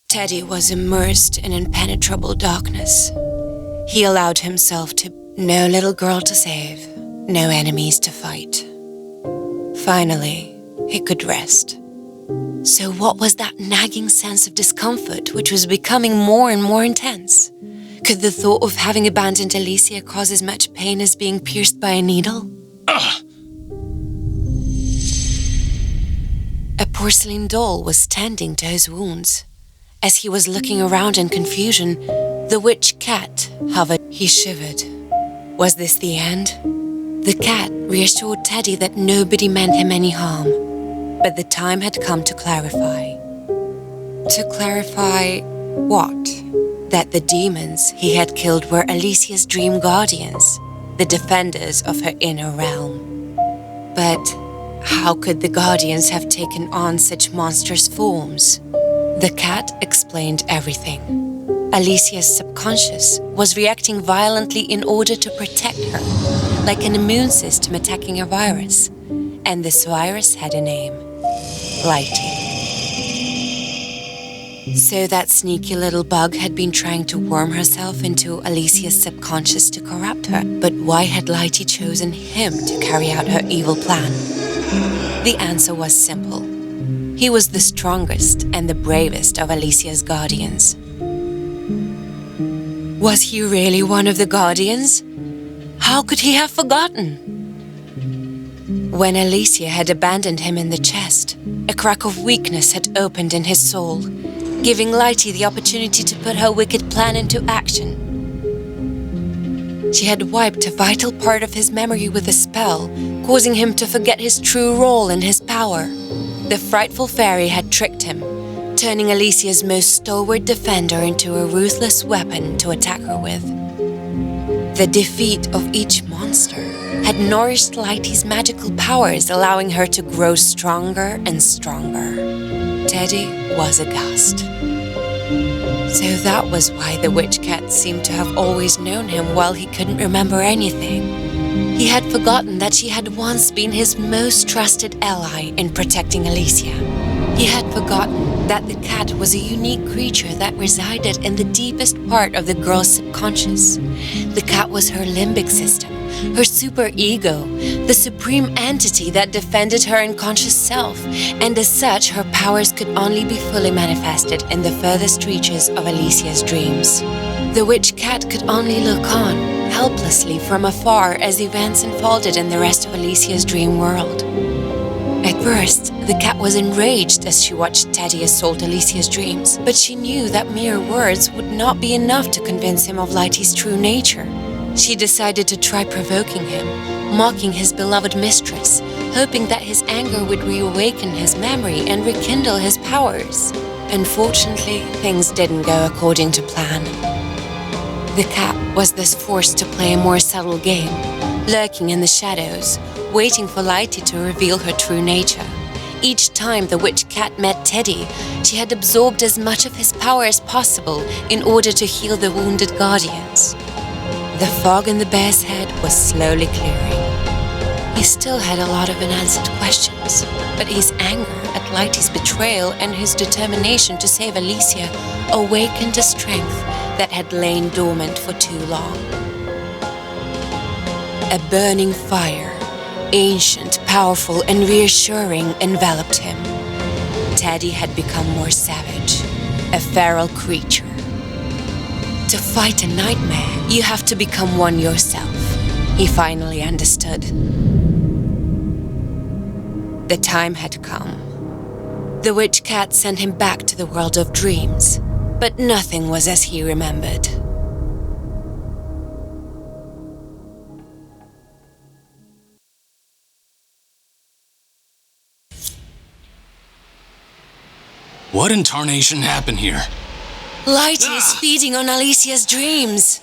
Teddy was immersed in impenetrable darkness. He allowed himself to no little girl to save, no enemies to fight. Finally, he could rest. So what was that nagging sense of discomfort which was becoming more and more intense? Could the thought of having abandoned Alicia cause as much pain as being pierced by a needle? A porcelain doll was tending to his wounds. As he was looking around in confusion, the witch cat hovered. He shivered. Was this the end? The cat reassured Teddy that nobody meant him any harm. But the time had come to clarify. To clarify what? That the demons he had killed were Alicia's dream guardians, the defenders of her inner realm. But how could the guardians have taken on such monstrous forms? The cat explained everything. Alicia's subconscious was reacting violently in order to protect her, like an immune system attacking a virus. And this virus had a name: Blighty. So that sneaky little bug had been trying to worm herself into Alicia's subconscious to corrupt her. But why had Blighty chosen him to carry out her evil plan? The answer was simple. He was the strongest and the bravest of Alicia's guardians. Was he really one of the guardians? How could he have forgotten? When Alicia had abandoned him in the chest, a crack of weakness had opened in his soul, giving Blighty the opportunity to put her wicked plan into action. She had wiped a vital part of his memory with a spell, causing him to forget his true role and his power. The frightful fairy had tricked him, turning Alicia's most stalwart defender into a ruthless weapon to attack her with. The defeat of each monster had nourished Blighty's magical powers, allowing her to grow stronger and stronger. Teddy was aghast. So that was why the witch cat seemed to have always known him while he couldn't remember anything. He had forgotten that she had once been his most trusted ally in protecting Alicia. He had forgotten that the cat was a unique creature that resided in the deepest part of the girl's subconscious. The cat was her limbic system, her superego, the supreme entity that defended her unconscious self, and as such, her powers could only be fully manifested in the furthest reaches of Alicia's dreams. The witch cat could only look on, helplessly from afar as events unfolded in the rest of Alicia's dream world. At first, the cat was enraged as she watched Teddy assault Alicia's dreams, but she knew that mere words would not be enough to convince him of Blighty's true nature. She decided to try provoking him, mocking his beloved mistress, hoping that his anger would reawaken his memory and rekindle his powers. Unfortunately, things didn't go according to plan. The cat was thus forced to play a more subtle game, lurking in the shadows, waiting for Blighty to reveal her true nature. Each time the witch cat met Teddy, she had absorbed as much of his power as possible in order to heal the wounded guardians. The fog in the bear's head was slowly clearing. He still had a lot of unanswered questions, but his anger at Blighty's betrayal and his determination to save Alicia awakened a strength that had lain dormant for too long. A burning fire, ancient, powerful, and reassuring, enveloped him. Teddy had become more savage, a feral creature. To fight a nightmare, you have to become one yourself. He finally understood. The time had come. The witch cat sent him back to the world of dreams, but nothing was as he remembered. What in tarnation happened here? Blighty is feeding on Alicia's dreams.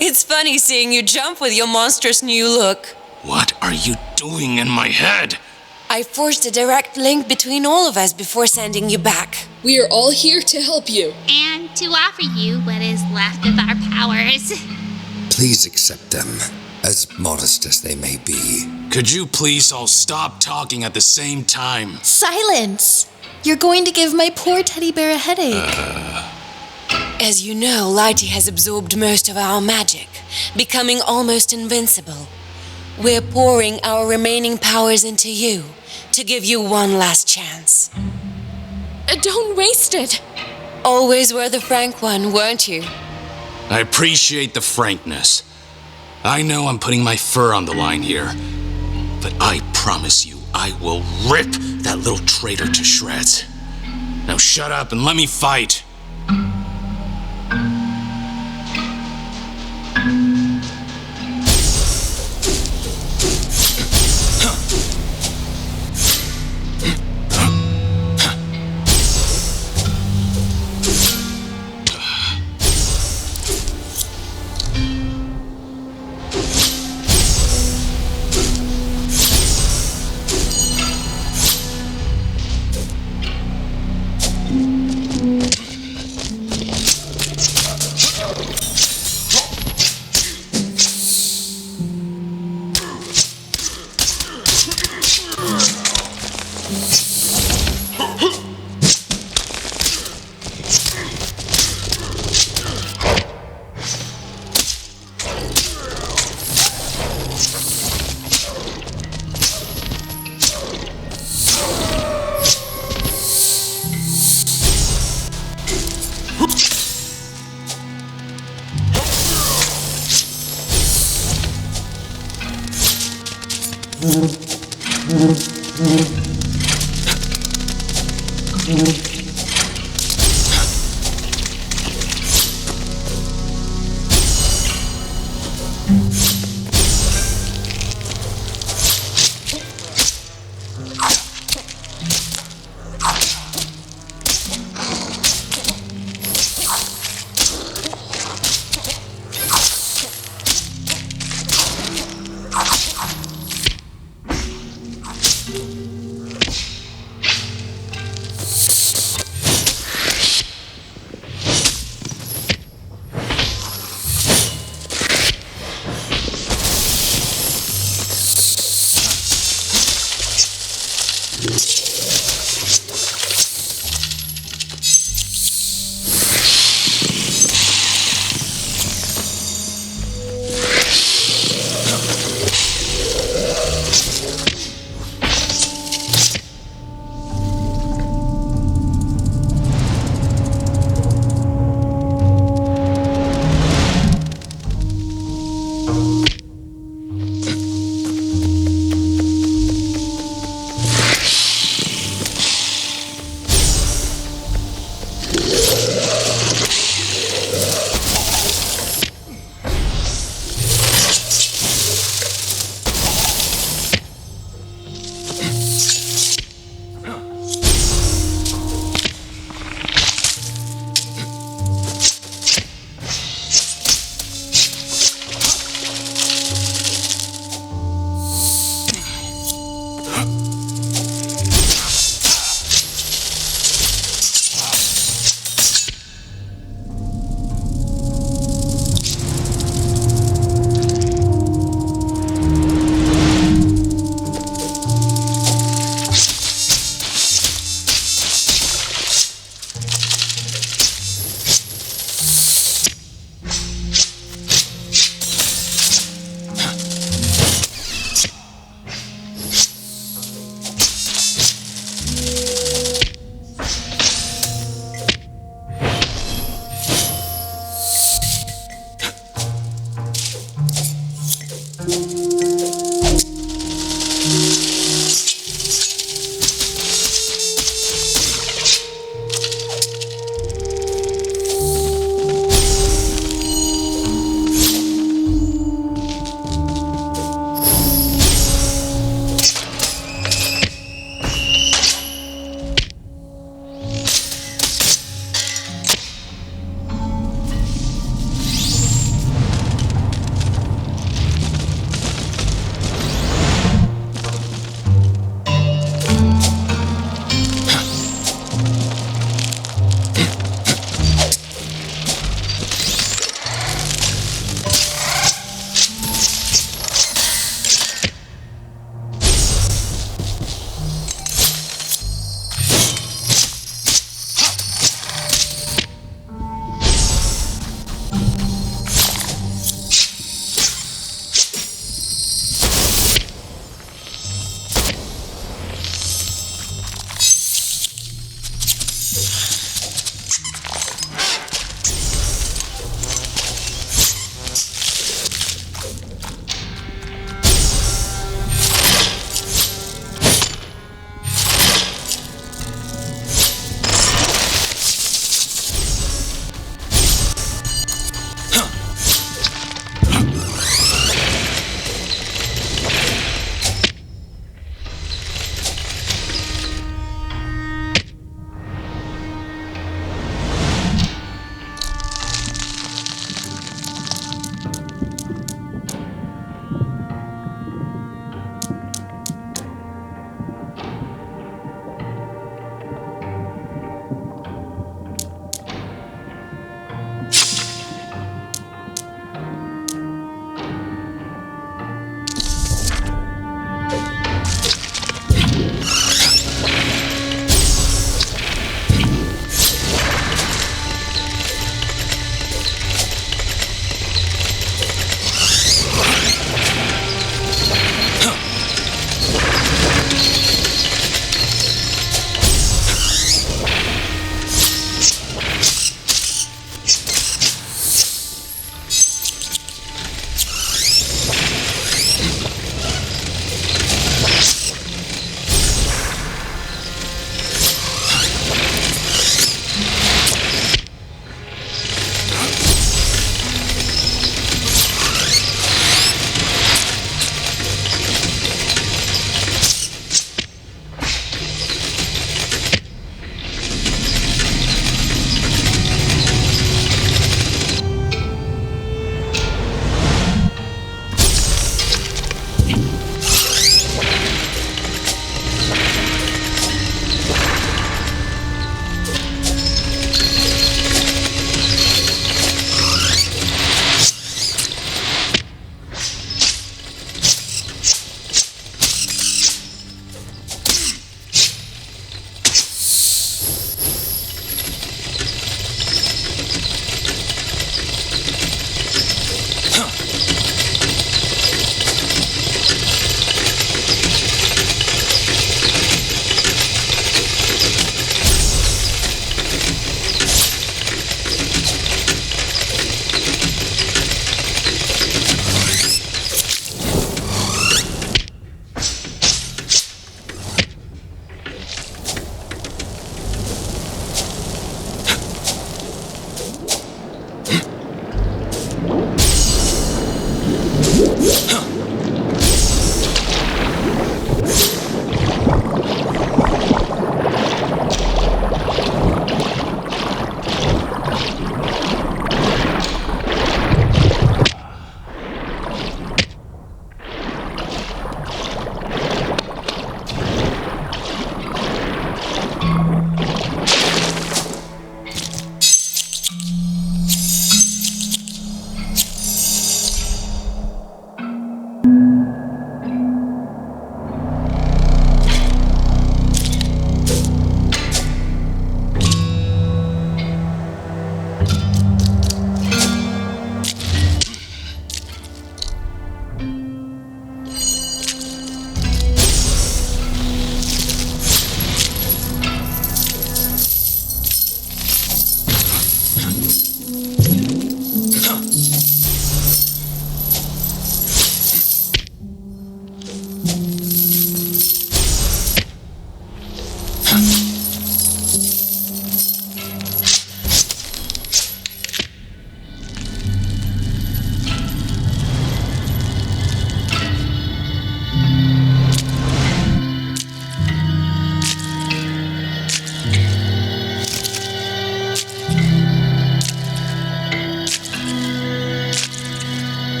It's funny seeing you jump with your monstrous new look. What are you doing in my head? I forged a direct link between all of us before sending you back. We are all here to help you. And to offer you what is left of our powers. Please accept them, as modest as they may be. Could you please all stop talking at the same time? Silence! You're going to give my poor teddy bear a headache. As you know, Lighty has absorbed most of our magic, becoming almost invincible. We're pouring our remaining powers into you to give you one last chance. Don't waste it. Always were the frank one, weren't you? I appreciate the frankness. I know I'm putting my fur on the line here, but I promise you I will rip that little traitor to shreds. Now shut up and let me fight.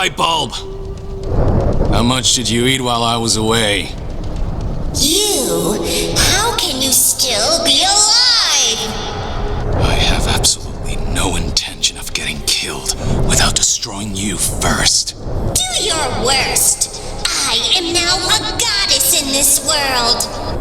light bulb. How much did you eat while I was away? You? How can you still be alive? I have absolutely no intention of getting killed without destroying you first. Do your worst. I am now a goddess in this world.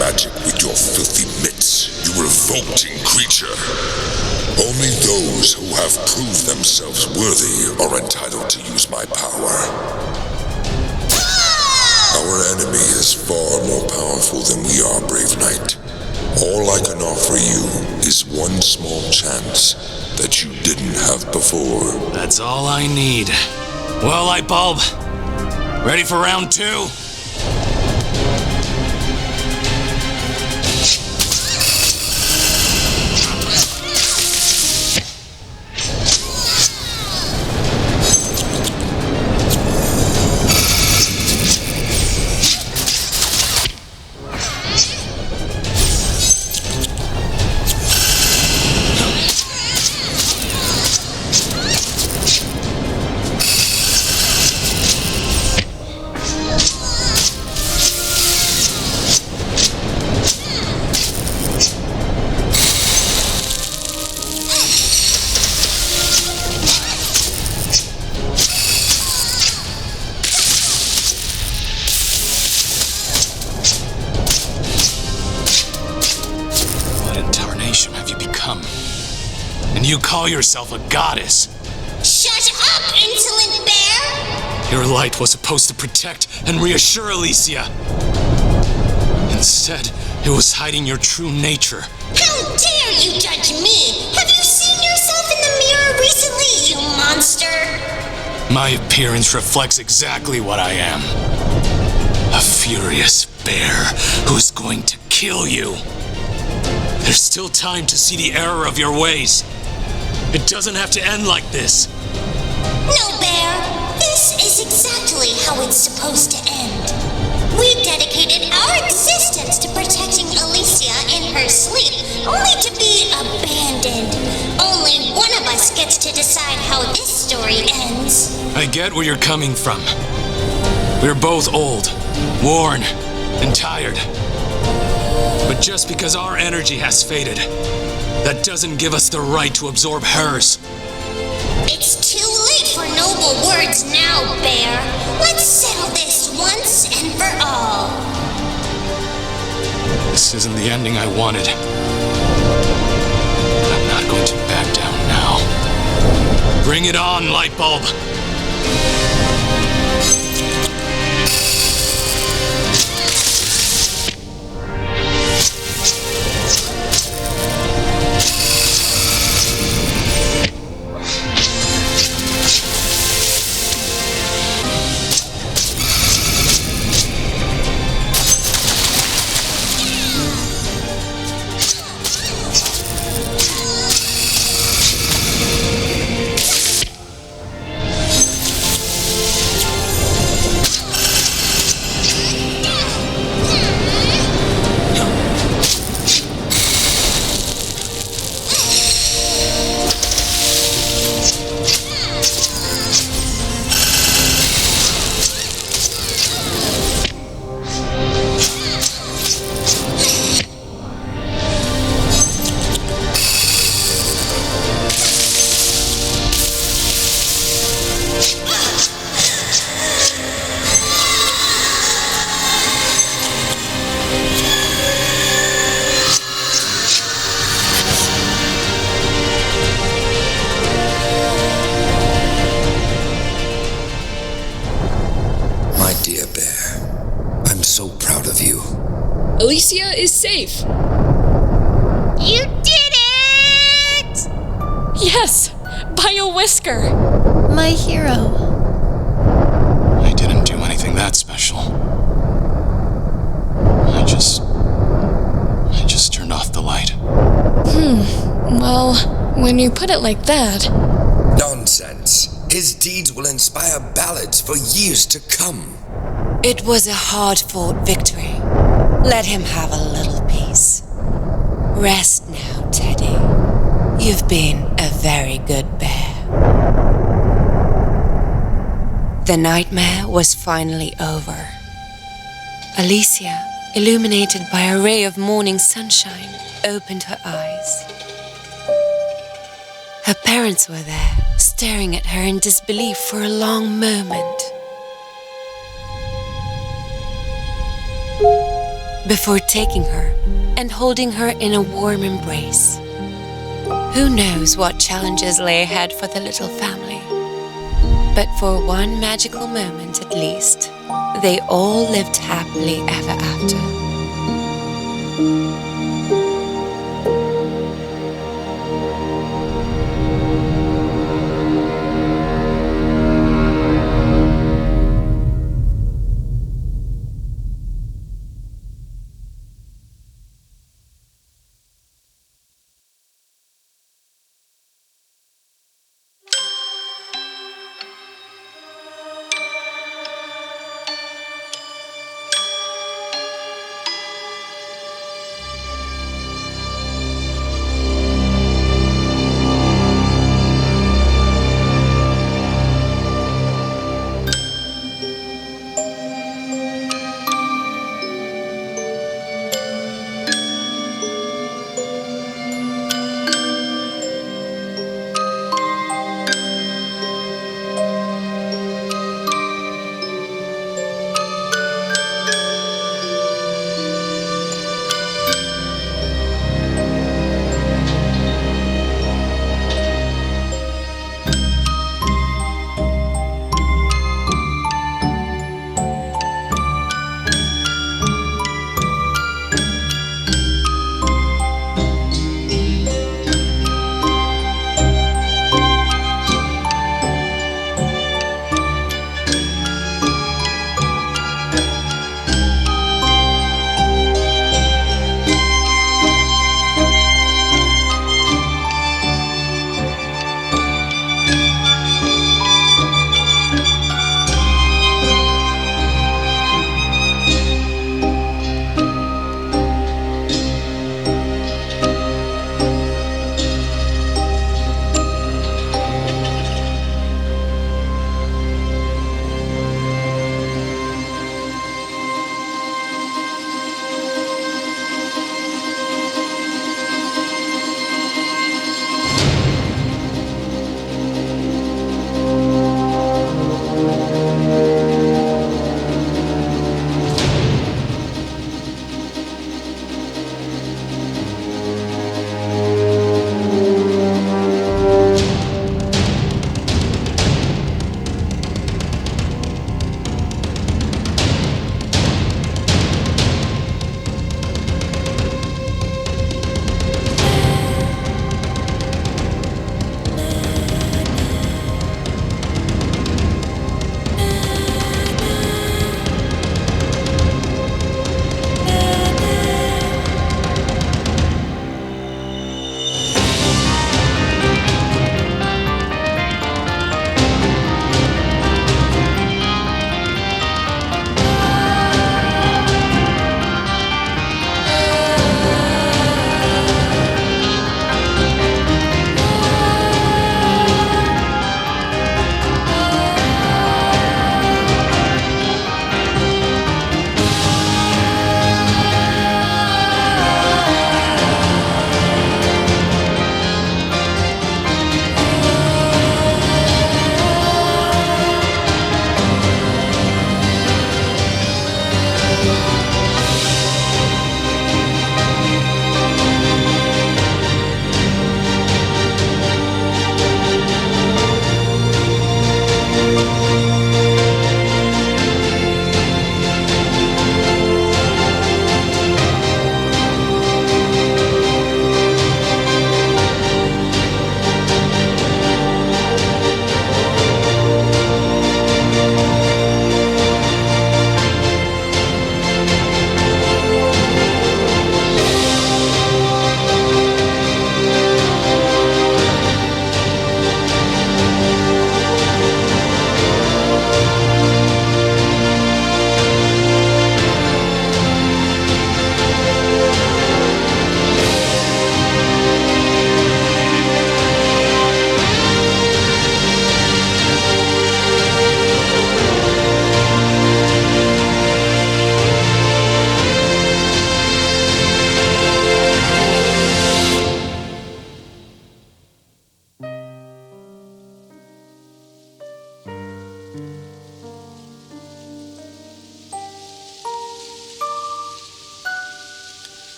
Magic with your filthy mitts, you revolting creature. Only those who have proved themselves worthy are entitled to use my power. Our enemy is far more powerful than we are, brave knight. All I can offer you is one small chance that you didn't have before. That's all I need. Well, light bulb, ready for round 2? You call yourself a goddess. Shut up, insolent bear! Your light was supposed to protect and reassure Alicia. Instead, it was hiding your true nature. How dare you judge me? Have you seen yourself in the mirror recently, you monster? My appearance reflects exactly what I am. A furious bear who's going to kill you. There's still time to see the error of your ways. It doesn't have to end like this. No, Bear. This is exactly how it's supposed to end. We dedicated our existence to protecting Alicia in her sleep, only to be abandoned. Only one of us gets to decide how this story ends. I get where you're coming from. We're both old, worn, and tired. But just because our energy has faded, that doesn't give us the right to absorb hers. It's too late for noble words now, Bear. Let's settle this once and for all. This isn't the ending I wanted. But I'm not going to back down now. Bring it on, light bulb. My dear bear, I'm so proud of you. Alicia is safe. You did it! Yes, by a whisker. My hero. I didn't do anything that special. I just turned off the light. Well, when you put it like that... Nonsense. His deeds will inspire ballads for years to come. It was a hard-fought victory. Let him have a little peace. Rest now, Teddy. You've been a very good bear. The nightmare was finally over. Alicia, illuminated by a ray of morning sunshine, opened her eyes. Her parents were there, staring at her in disbelief for a long moment. Before taking her and holding her in a warm embrace. Who knows what challenges lay ahead for the little family? But for one magical moment at least, they all lived happily ever after.